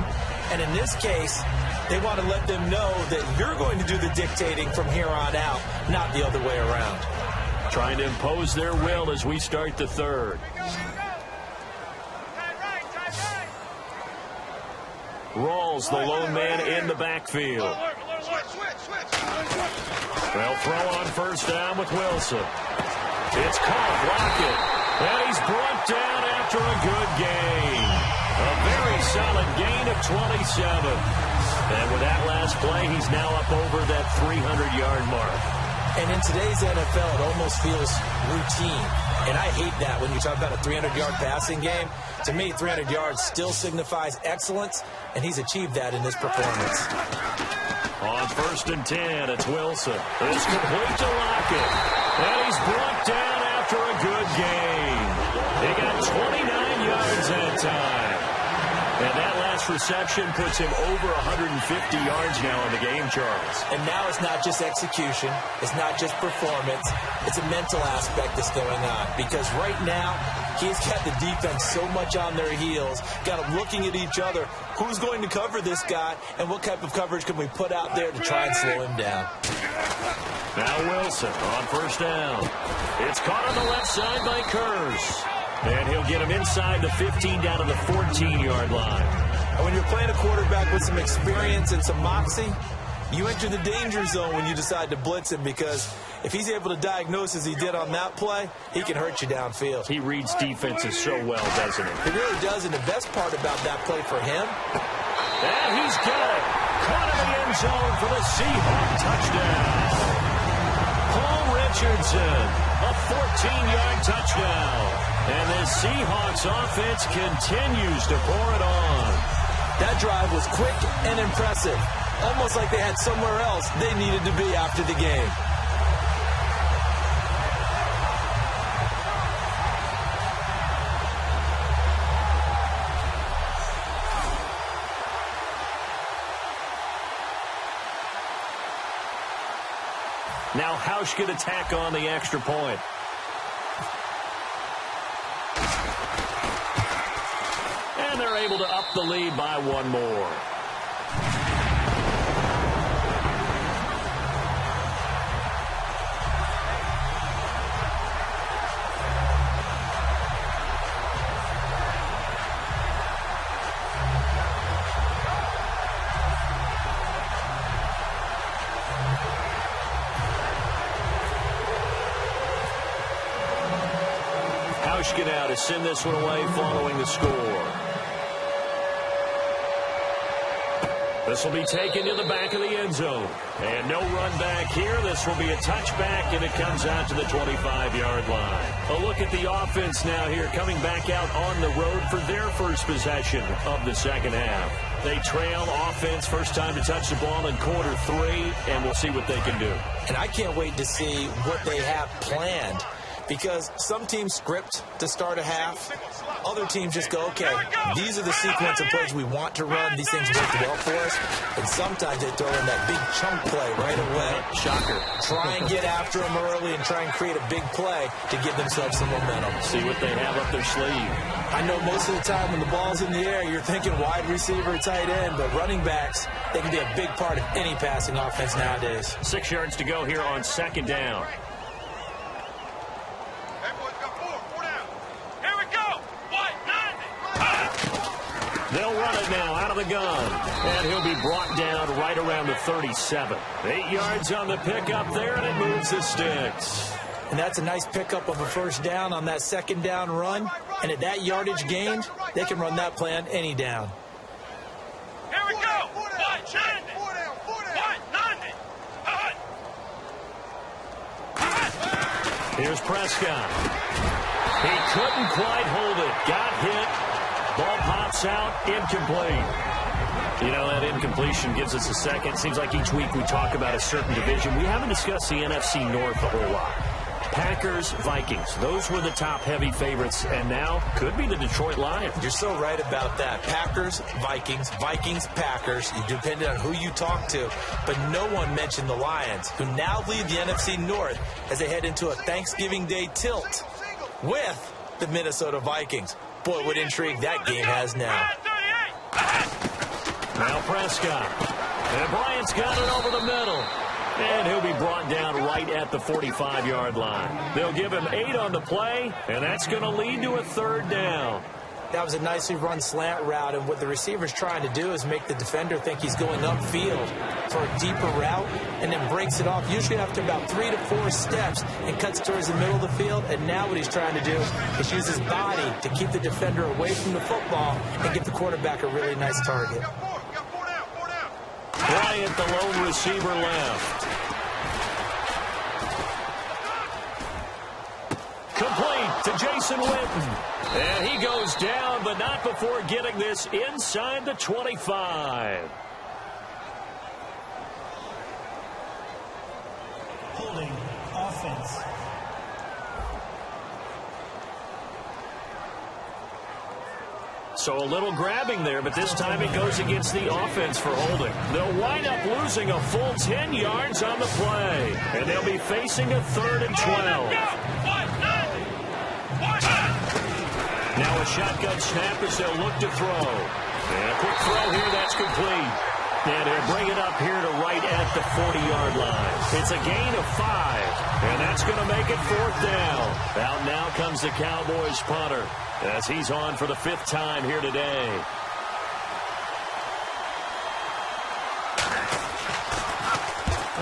S4: And in this case, they want to let them know that you're going to do the dictating from here on out, not the other way around.
S3: Trying to impose their will as we start the third. Rawls, the lone man in the backfield. They'll throw on first down with Wilson. It's caught, Lockett. And he's brought down after a good gain. A very solid gain of 27. And with that last play, he's now up over that 300-yard mark.
S4: And in today's NFL, it almost feels routine. And I hate that when you talk about a 300-yard passing game. To me, 300 yards still signifies excellence, and he's achieved that in this performance.
S3: On 1st and 10, it's Wilson. It's complete to Lockett. And he's brought down after a good game. He got 29 yards that time. And that last reception puts him over 150 yards now in the game, Charles.
S4: And now it's not just execution. It's not just performance. It's a mental aspect that's going on. Because right now, he's got the defense so much on their heels, got them looking at each other. Who's going to cover this guy, and what type of coverage can we put out there to try and slow him down?
S3: Now Wilson on 1st down. It's caught on the left side by Kurz. And he'll get him inside the 15 down to the 14-yard line.
S4: And when you're playing a quarterback with some experience and some moxie, you enter the danger zone when you decide to blitz him, because if he's able to diagnose as he did on that play, he can hurt you downfield.
S3: He reads defenses so well, doesn't he?
S4: He really does, and the best part about that play for him.
S3: And he's got it. Caught in the end zone for the Seahawks touchdown. Paul Richardson, a 14-yard touchdown. And the Seahawks offense continues to pour it on.
S4: That drive was quick and impressive. Almost like they had somewhere else they needed to be after the game.
S3: Now Hausch could attack on the extra point. And they're able to up the lead by one more. Hauschka now to send this one away following the score. This will be taken to the back of the end zone. And no run back here. This will be a touchback, and it comes out to the 25-yard line. A look at the offense now here, coming back out on the road for their first possession of the second half. They trail offense, first time to touch the ball in quarter 3, and we'll see what they can do.
S4: And I can't wait to see what they have planned, because some teams script to start a half. Other teams just go, okay, these are the sequence of plays we want to run. These things work well for us. And sometimes they throw in that big chunk play right away.
S3: Shocker.
S4: Try and get after them early and try and create a big play to give themselves some momentum.
S3: See what they have up their sleeve.
S4: I know most of the time when the ball's in the air, you're thinking wide receiver, tight end, but running backs, they can be a big part of any passing offense nowadays.
S3: 6 yards to go here on second down. They'll run it now out of the gun. And he'll be brought down right around the 37. 8 yards on the pickup there, and it moves the sticks.
S4: And that's a nice pickup of a first down on that second down run. And at that yardage gained, they can run that play on any down.
S6: Here we go.
S3: Here's Prescott. He couldn't quite hold it. Got hit. Ball pops out, incomplete. You know, that incompletion gives us a second. Seems like each week we talk about a certain division. We haven't discussed the NFC North a whole lot. Packers, Vikings, those were the top heavy favorites, and now could be the Detroit Lions.
S4: You're so right about that. Packers, Vikings, Vikings, Packers. You depended on who you talk to, but no one mentioned the Lions, who now lead the NFC North as they head into a Thanksgiving Day tilt with the Minnesota Vikings. Boy, what intrigue that game has now.
S3: Now Prescott. And Bryant's got it over the middle. And he'll be brought down right at the 45-yard line. They'll give him 8 on the play, and that's going to lead to a third down.
S4: That was a nicely run slant route, and what the receiver's trying to do is make the defender think he's going upfield for a deeper route, and then breaks it off, usually after about 3 to 4 steps, and cuts towards the middle of the field. And now what he's trying to do is use his body to keep the defender away from the football and give the quarterback a really nice target.
S3: Bryant, the lone receiver left. Complete to Jason Witten. And he goes down, but not before getting this inside the 25.
S7: Holding offense.
S3: So a little grabbing there, but this time it goes against the offense for holding. They'll wind up losing a full 10 yards on the play, and they'll be facing a 3rd and 12. Now a shotgun snap as they'll look to throw. And a quick throw here, that's complete. And they'll bring it up here to right at the 40-yard line. It's a gain of 5, and that's going to make it 4th down. Out now comes the Cowboys punter, as he's on for the 5th time here today.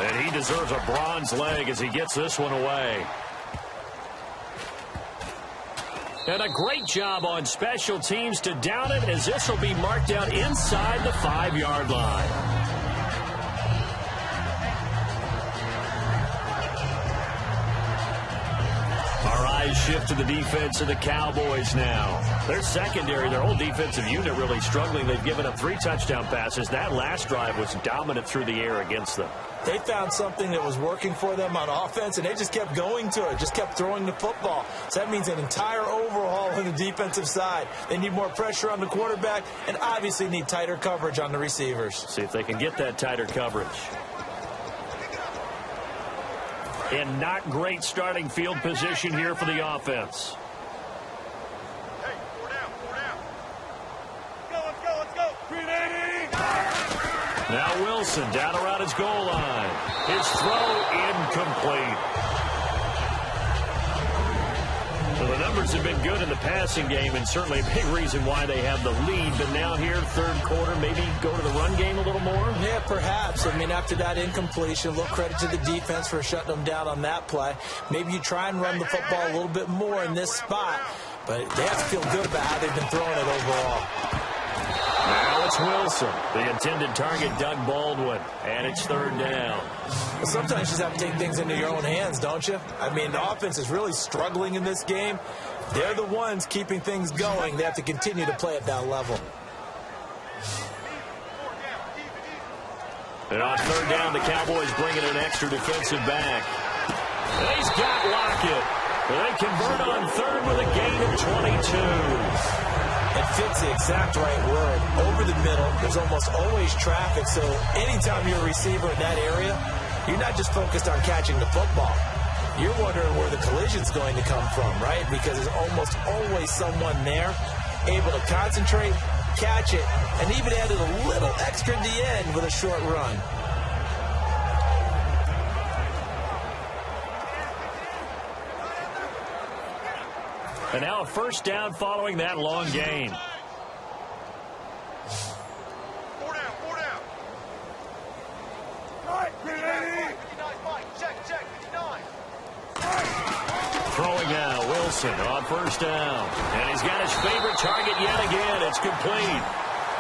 S3: And he deserves a bronze leg as he gets this one away. And a great job on special teams to down it, as this will be marked out inside the 5-yard line. Our eyes shift to the defense of the Cowboys now. Their secondary, their whole defensive unit really struggling. They've given up 3 touchdown passes. That last drive was dominant through the air against them.
S4: They found something that was working for them on offense, and they just kept going to it, just kept throwing the football. So that means an entire overhaul on the defensive side. They need more pressure on the quarterback and obviously need tighter coverage on the receivers.
S3: See if they can get that tighter coverage. And not great starting field position here for the offense.
S6: Hey, 4 down, 4 down. Let's go. 380.
S3: Now Wilson down around his goal line. His throw incomplete. So the numbers have been good in the passing game, and certainly a big reason why they have the lead. But now here, 3rd quarter, maybe go to the run game a little more?
S4: Yeah, perhaps. I mean, after that incompletion, a little credit to the defense for shutting them down on that play. Maybe you try and run the football a little bit more in this spot, but they have to feel good about how they've been throwing it overall.
S3: Now it's Wilson. The intended target, Doug Baldwin. And it's 3rd down.
S4: Well, sometimes you just have to take things into your own hands, don't you? I mean, the offense is really struggling in this game. They're the ones keeping things going. They have to continue to play at that level.
S3: And on 3rd down, the Cowboys bringing an extra defensive back. And he's got Lockett. They convert on 3rd with a gain of 22.
S4: It fits the exact right word. Over the middle, there's almost always traffic, so anytime you're a receiver in that area, you're not just focused on catching the football. You're wondering where the collision's going to come from, right? Because there's almost always someone there able to concentrate, catch it, and even added a little extra at the end with a short run.
S3: And now a 1st down following that long gain.
S6: 4 down, 4 down. Right, 380. 59, Mike. Check, 59.
S3: Throwing now, Wilson on 1st down. And he's got his favorite target yet again. It's complete.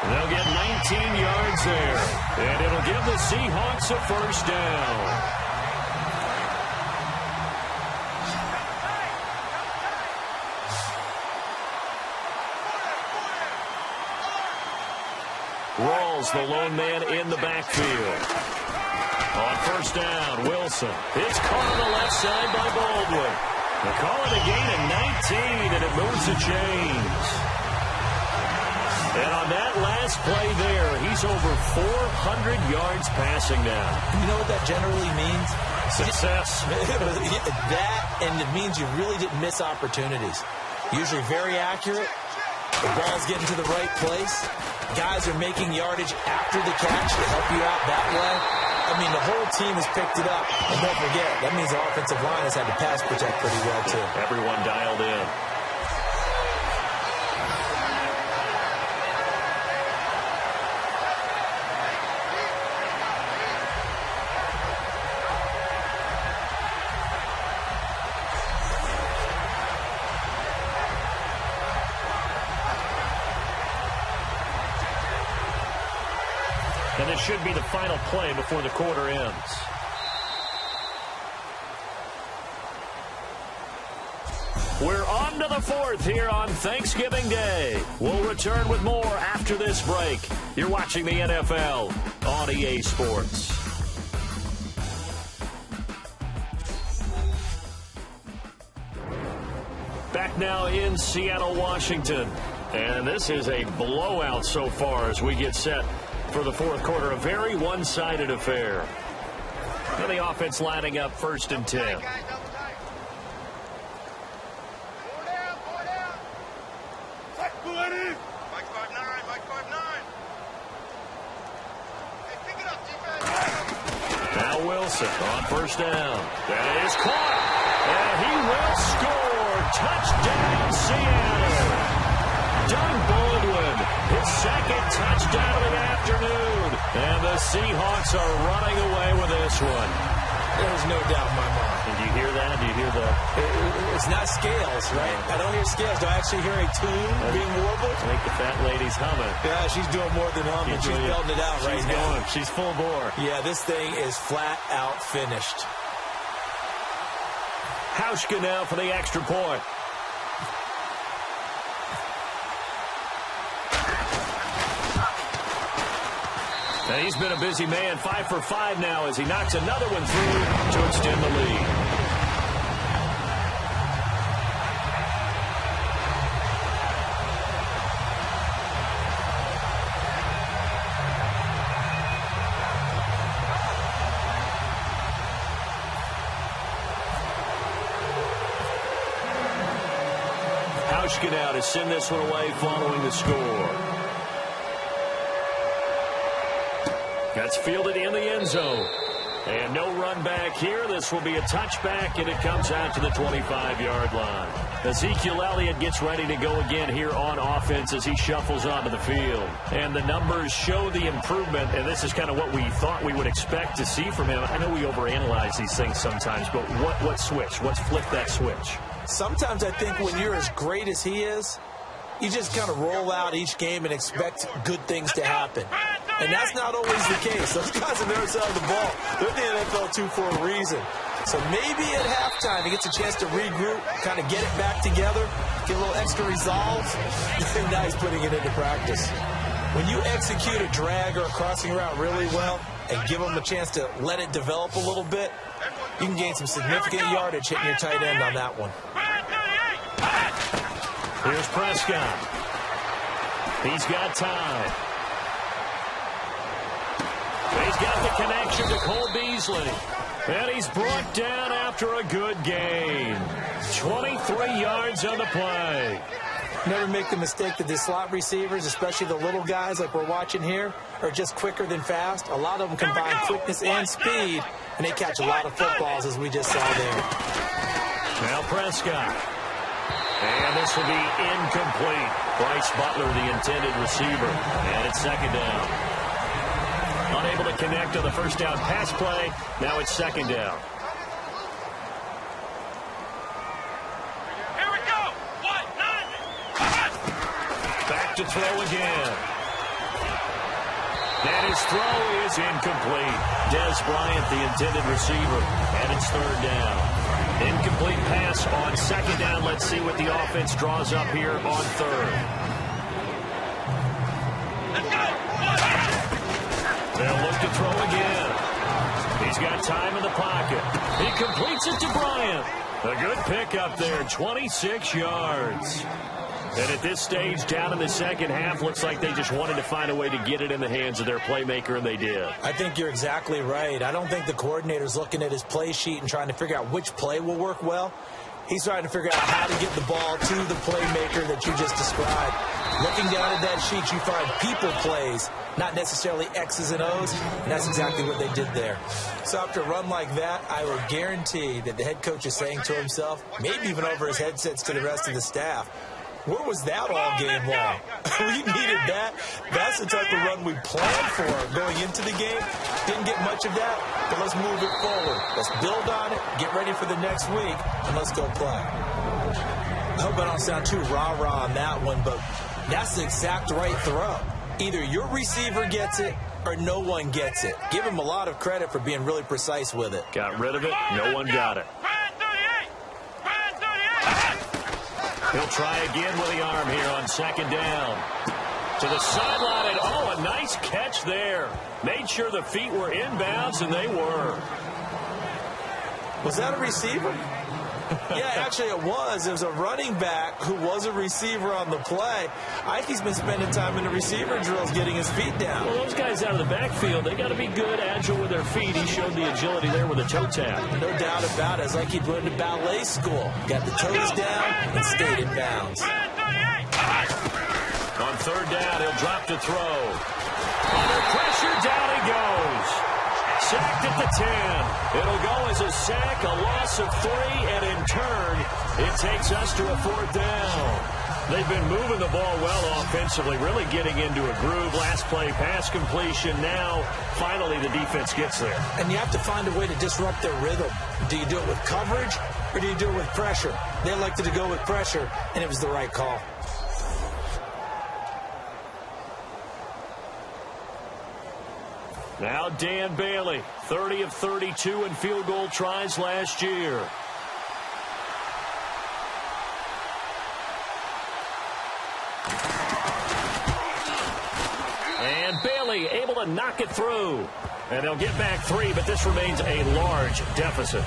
S3: They'll get 19 yards there. And it'll give the Seahawks a 1st down. Rawls, the lone man in the backfield. On 1st down, Wilson. It's caught on the left side by Baldwin. They call it a gain of 19, and it moves the chains. And on that last play there, he's over 400 yards passing now.
S4: You know what that generally means?
S3: Success.
S4: That, and it means you really didn't miss opportunities. Usually very accurate. The ball's getting to the right place. Guys are making yardage after the catch to help you out that way. I mean, the whole team has picked it up. And don't forget, that means the offensive line has had to pass protect pretty well, too.
S3: Everyone dialed in. And this should be the final play before the quarter ends. We're on to the fourth here on Thanksgiving Day. We'll return with more after this break. You're watching the NFL on EA Sports. Back now in Seattle, Washington. And this is a blowout so far as we get set for the fourth quarter. A very one-sided affair. And the offense lining up 1st and 10. On 1st down. That is caught. And he will score. Touchdown, Seattle. Doug Baldwin, his 2nd touchdown of the afternoon. And the Seahawks are running away with this one.
S4: There's no doubt in my mind.
S3: Did you hear that? Do you hear the...
S4: It's not scales, right? I don't hear scales. Do I actually hear a tune being warbled?
S3: I think the fat lady's humming.
S4: Yeah, she's doing more than humming. She's belting it out right now.
S3: She's going. She's full bore.
S4: Yeah, this thing is flat out finished.
S3: Hauschka now for the extra point. And he's been a busy man, 5 for 5 now as he knocks another one through to extend the lead. Hauschka now to send this one away following the score. That's fielded in the end zone. And no run back here. This will be a touchback, and it comes out to the 25-yard line. Ezekiel Elliott gets ready to go again here on offense as he shuffles onto the field. And the numbers show the improvement, and this is kind of what we thought we would expect to see from him. I know we overanalyze these things sometimes, but what switch? What's flipped that switch?
S4: Sometimes I think when you're as great as he is, you just kind of roll out each game and expect good things to happen. And that's not always the case. Those guys on their side of the ball, they're in the NFL too for a reason. So maybe at halftime he gets a chance to regroup, kind of get it back together, get a little extra resolve. Now he's putting it into practice. When you execute a drag or a crossing route really well and give them a chance to let it develop a little bit, you can gain some significant yardage hitting your tight end on that one.
S3: Here's Prescott. He's got time. He's got the connection to Cole Beasley. And he's brought down after a good gain. 23 yards on the play.
S4: Never make the mistake that the slot receivers, especially the little guys like we're watching here, are just quicker than fast. A lot of them combine quickness and speed, and they catch a lot of footballs, as we just saw there.
S3: Now Prescott. And this will be incomplete. Bryce Butler, the intended receiver. And it's 2nd down. Unable to connect on the 1st down pass play. Now it's 2nd down.
S6: Here we go. 1-9.
S3: Back to throw again. And his throw is incomplete. Dez Bryant, the intended receiver. And it's 3rd down. Incomplete pass on 2nd down. Let's see what the offense draws up here on 3rd.
S6: Let's go.
S3: They'll look to throw again. He's got time in the pocket. He completes it to Bryant. A good pickup there, 26 yards. And at this stage, down in the second half, looks like they just wanted to find a way to get it in the hands of their playmaker, and they did.
S4: I think you're exactly right. I don't think the coordinator's looking at his play sheet and trying to figure out which play will work well. He's trying to figure out how to get the ball to the playmaker that you just described. Looking down at that sheet, you find people plays, not necessarily X's and O's, and that's exactly what they did there. So after a run like that, I would guarantee that the head coach is saying to himself, maybe even over his headsets to the rest of the staff, where was that all game long? We needed that. That's the type of run we planned for going into the game. Didn't get much of that, but let's move it forward. Let's build on it, get ready for the next week, and let's go play. I hope I don't sound too rah-rah on that one, but that's the exact right throw. Either your receiver gets it or no one gets it. Give him a lot of credit for being really precise with it.
S3: Got rid of it. No one got it. He'll try again with the arm here on second down. To the sideline, and oh, a nice catch there. Made sure the feet were inbounds, and they were.
S4: Was that a receiver? Yeah, actually it was. It was a running back who was a receiver on the play. I think he's been spending time in the receiver drills getting his feet down.
S3: Well, those guys out of the backfield, they got to be good, agile with their feet. He showed the agility there with a toe tap.
S4: No doubt about it. It's like he'd went to ballet school. Got the toes down and stayed in bounds.
S3: On third down, he'll drop to throw. Under pressure, down he goes. Sacked at the 10. It'll go as a sack, a loss of 3, and in turn, it takes us to a fourth down. They've been moving the ball well offensively, really getting into a groove. Last play, pass completion. Now, finally, the defense gets there.
S4: And you have to find a way to disrupt their rhythm. Do you do it with coverage, or do you do it with pressure? They elected to go with pressure, and it was the right call.
S3: Now Dan Bailey, 30 of 32 in field goal tries last year. And Bailey able to knock it through. And they'll get back 3, but this remains a large deficit.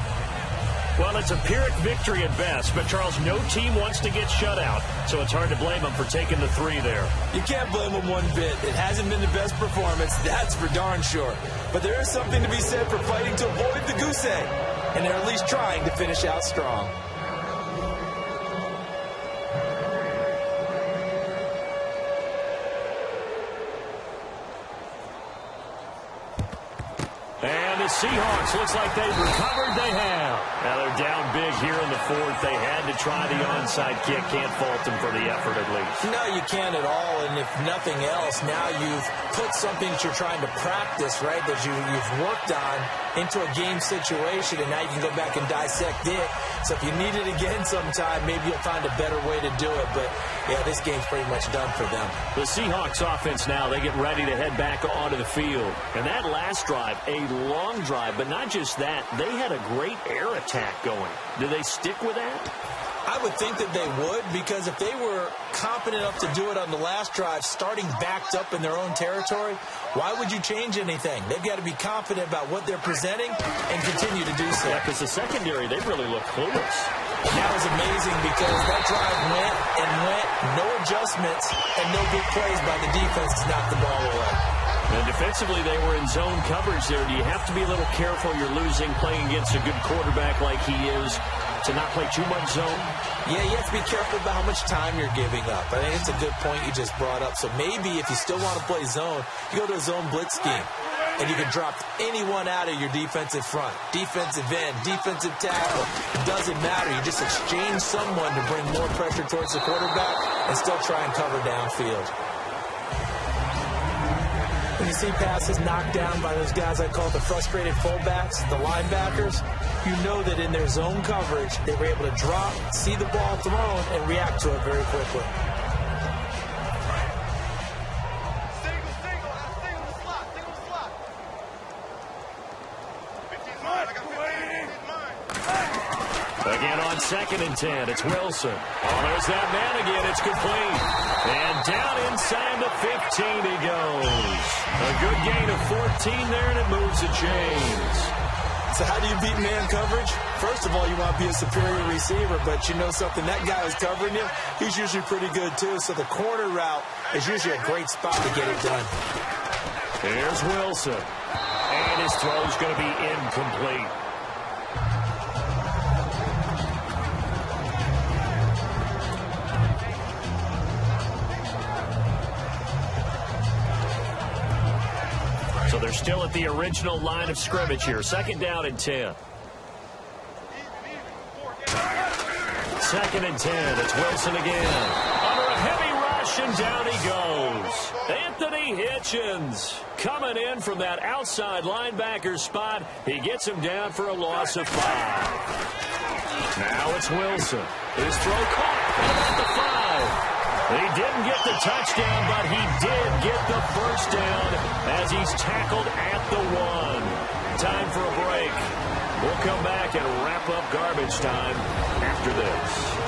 S3: Well, it's a Pyrrhic victory at best, but, Charles, no team wants to get shut out, so it's hard to blame them for taking the 3 there.
S4: You can't blame them one bit. It hasn't been the best performance, that's for darn sure. But there is something to be said for fighting to avoid the goose egg, and they're at least trying to finish out strong.
S3: And the Seahawks, looks like they've recovered. They have. Now they're down big here in the fourth. They had to try the onside kick. Can't fault them for the effort at least.
S4: No, you can't at all. And if nothing else, now you've put something that you're trying to practice, right, that you've worked on into a game situation, and now you can go back and dissect it. So if you need it again sometime, maybe you'll find a better way to do it. But, yeah, this game's pretty much done for them.
S3: The Seahawks offense now, they get ready to head back onto the field. And that last drive, a long drive, but not just that. They had a great air attack going. Do they stick with that?
S4: I would think that they would, because if they were competent enough to do it on the last drive, starting backed up in their own territory, why would you change anything? They've got to be confident about what they're presenting and continue to do so.
S3: Yeah, because the secondary, they really look clueless.
S4: That was amazing because that drive went and went, no adjustments, and no big plays by the defense to knock the ball away.
S3: And defensively, they were in zone coverage there. Do you have to be a little careful? You're losing, playing against a good quarterback like he is, to not play too much zone?
S4: Yeah, you have to be careful about how much time you're giving up. I think it's a good point you just brought up. So maybe if you still want to play zone, you go to a zone blitz scheme. And you can drop anyone out of your defensive front. Defensive end, defensive tackle. It doesn't matter. You just exchange someone to bring more pressure towards the quarterback and still try and cover downfield. When you see passes knocked down by those guys I call the frustrated fullbacks, the linebackers, you know that in their zone coverage, they were able to drop, see the ball thrown, and react to it very quickly.
S3: Again on 2nd and 10, it's Wilson. Oh, there's that man again. It's complete. And down inside the 15 he goes. A good gain of 14 there, and it moves the chains.
S4: So how do you beat man coverage? First of all, you want to be a superior receiver, but you know something, that guy who's covering you, he's usually pretty good too. So the corner route is usually a great spot to get it done.
S3: Here's Wilson. And his throw's going to be incomplete. So they're still at the original line of scrimmage here. 2nd down and 10. 2nd and 10. It's Wilson again. Under a heavy rush, and down he goes. Anthony Hitchens coming in from that outside linebacker spot. He gets him down for a loss of 5. Now it's Wilson. His throw caught at the 5. He didn't get the touchdown, but he did get the first down as he's tackled at the 1. Time for a break. We'll come back and wrap up garbage time after this.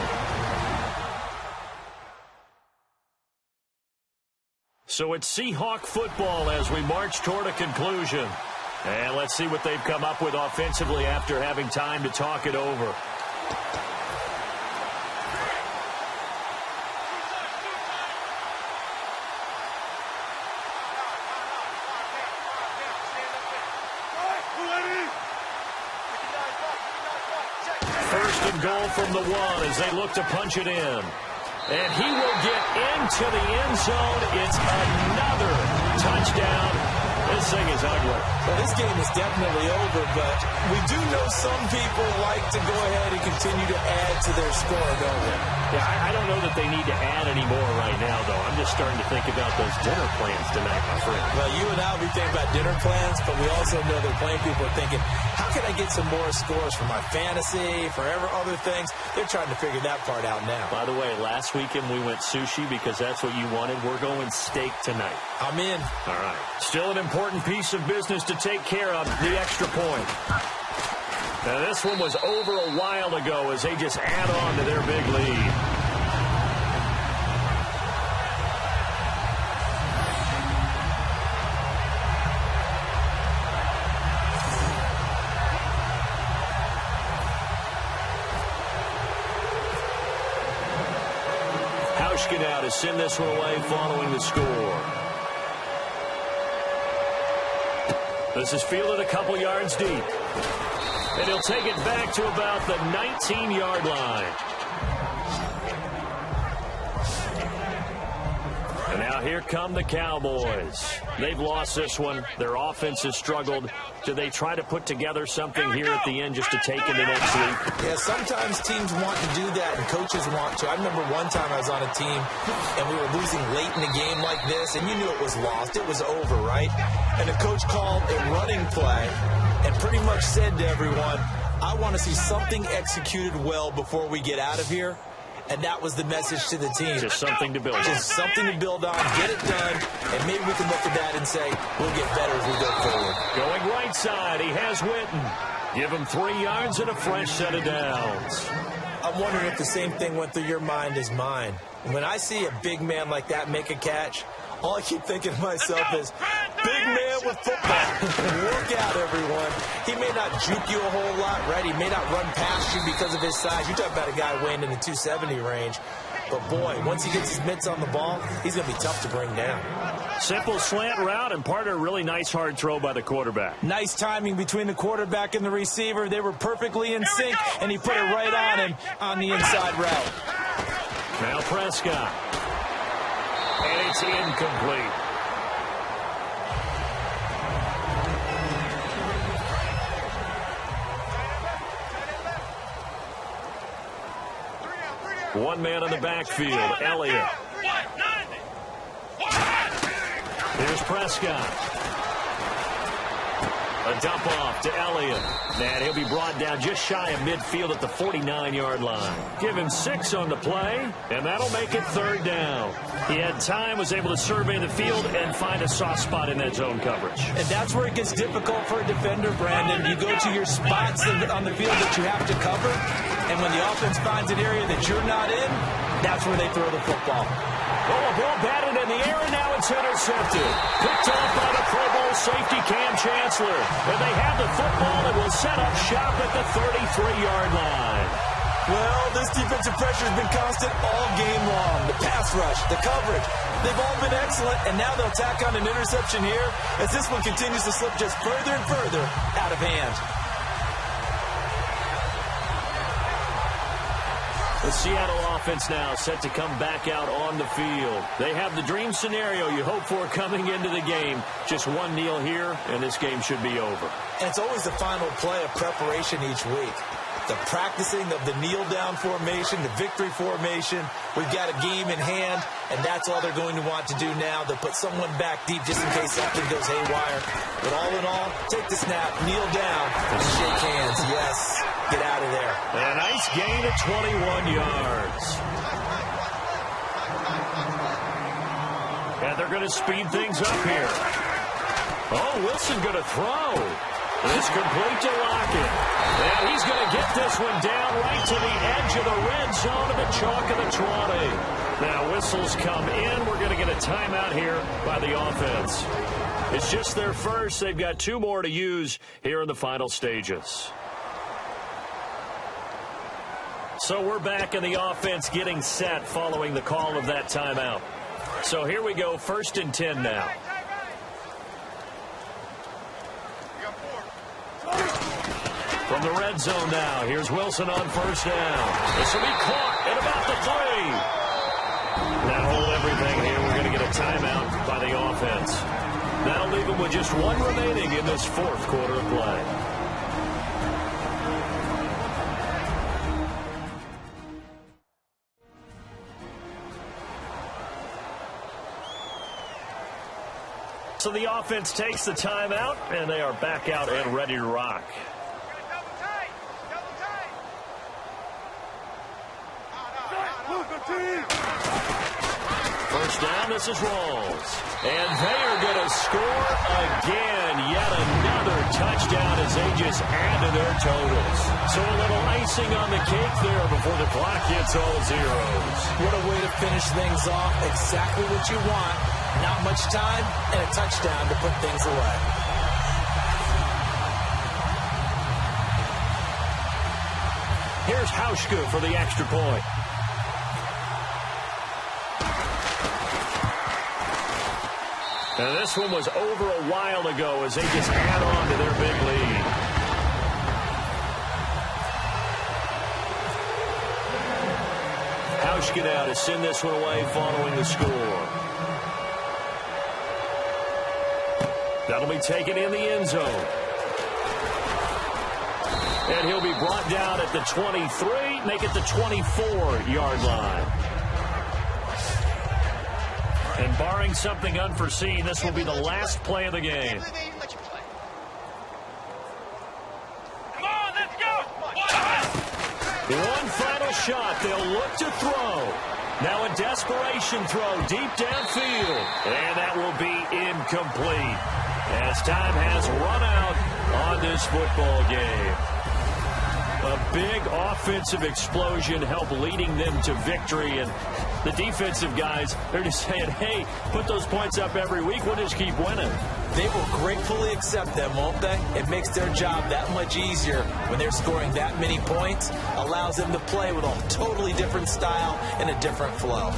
S3: So it's Seahawk football as we march toward a conclusion. And let's see what they've come up with offensively after having time to talk it over. First and goal from the 1 as they look to punch it in. And he will get into the end zone. It's another touchdown. This thing is ugly.
S4: Well, this game is definitely over, but we do know some people like to go ahead and continue to add to their score, don't they?
S3: Yeah, I don't know that they need to add any more right now, though. I'm just starting to think about those dinner plans tonight, my friend.
S4: Well, you and I, we think about dinner plans, but we also know that playing people are thinking, how can I get some more scores for my fantasy, for other things? They're trying to figure that part out now.
S3: By the way, last weekend we went sushi because that's what you wanted. We're going steak tonight.
S4: I'm in.
S3: All right. Still an important piece of business to take care of, the extra point. Now, this one was over a while ago as they just add on to their big lead. Out to send this one away following the score. This is fielded a couple yards deep. And he'll take it back to about the 19-yard line. And now here come the Cowboys. They've lost this one. Their offense has struggled. Do they try to put together something here at the end just to take into next week?
S4: Yeah, sometimes teams want to do that and coaches want to. I remember one time I was on a team and we were losing late in a game like this, and you knew it was lost. It was over, right? And the coach called a running play and pretty much said to everyone, I want to see something executed well before we get out of here. And that was the message to the team.
S3: Just something to build on.
S4: Just something to build on, get it done, and maybe we can look at that and say, we'll get better as we go forward.
S3: Going right side, he has Witten. Give him 3 yards and a fresh set of downs.
S4: I'm wondering if the same thing went through your mind as mine. When I see a big man like that make a catch, all I keep thinking to myself is, big man with football. Work out, everyone. He may not juke you a whole lot, right? He may not run past you because of his size. You're talking about a guy weighing in the 270 range. But, boy, once he gets his mitts on the ball, he's going to be tough to bring down.
S3: Simple slant route and part of a really nice hard throw by the quarterback.
S4: Nice timing between the quarterback and the receiver. They were perfectly in sync, and he put it right on him on the inside route.
S3: Now Prescott. And it's incomplete. One man in the backfield, Elliott. Here's Prescott. A dump off to Elliott. And he'll be brought down just shy of midfield at the 49-yard line. Give him 6 on the play, and that'll make it 3rd down. He had time, was able to survey the field and find a soft spot in that zone coverage.
S4: And that's where it gets difficult for a defender, Brandon. You go to your spots on the field that you have to cover, and when the offense finds an area that you're not in, that's where they throw the football.
S3: Oh, a ball batted in the air, and now it's intercepted. Picked off by the Pro Bowl safety Cam Chancellor. And they have the football and will set up shop at the 33-yard line.
S4: Well, this defensive pressure has been constant all game long. The pass rush, the coverage, they've all been excellent, and now they'll tack on an interception here as this one continues to slip just further and further out of hand.
S3: The Seattle offense now set to come back out on the field. They have the dream scenario you hope for coming into the game. Just one kneel here, and this game should be over.
S4: And it's always the final play of preparation each week. the practicing of the kneel-down formation, the victory formation. We've got a game in hand, and that's all they're going to want to do now. They'll put someone back deep just in case something goes haywire. But all in all, take the snap, kneel down, and shake hands. Yes, get out of there.
S3: A nice gain of 21 yards. And they're going to speed things up here. Oh, Wilson going to throw. It's complete to Lockett. And he's going to get this one down right to the edge of the red zone of the chalk of the 20. Now whistles come in. We're going to get a timeout here by the offense. It's just their first. They've got 2 more to use here in the final stages. So we're back in the offense getting set following the call of that timeout. So here we go, 1st and 10 now. From the red zone now, here's Wilson on 1st down. This will be caught at about the 3. Now hold everything here. We're going to get a timeout by the offense. That'll leave them with just 1 remaining in this 4th quarter of play. So the offense takes the timeout, and they are back out and ready to rock. First down, this is Rawls. And they are going to score again. Yet another touchdown as they just add to their totals. So a little icing on the cake there before the clock hits all zeros.
S4: What a way to finish things off. Exactly what you want. Not much time and a touchdown to put things away.
S3: Here's Hauschka for the extra point. And this one was over a while ago as they just add on to their big lead. Hauschka now to send this one away following the score. That'll be taken in the end zone. And he'll be brought down at the 23, make it the 24-yard line. And barring something unforeseen, this will be the last play of the game.
S6: Come on, let's go!
S3: One final shot. They'll look to throw. Now a desperation throw deep downfield. And that will be incomplete as time has run out on this football game. A big offensive explosion helped leading them to victory. And the defensive guys, they're just saying, hey, put those points up every week. We'll just keep winning.
S4: They will gratefully accept them, won't they? It makes their job that much easier when they're scoring that many points. Allows them to play with a totally different style and a different flow.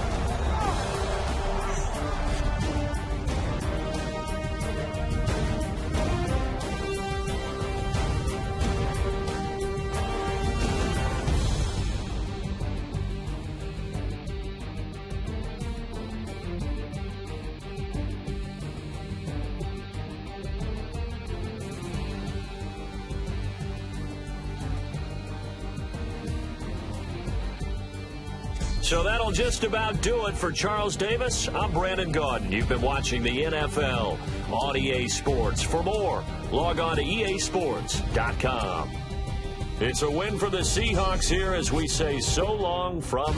S3: So that'll just about do it for Charles Davis. I'm Brandon Gaudin. You've been watching the NFL on EA Sports. For more, log on to easports.com. It's a win for the Seahawks here as we say so long from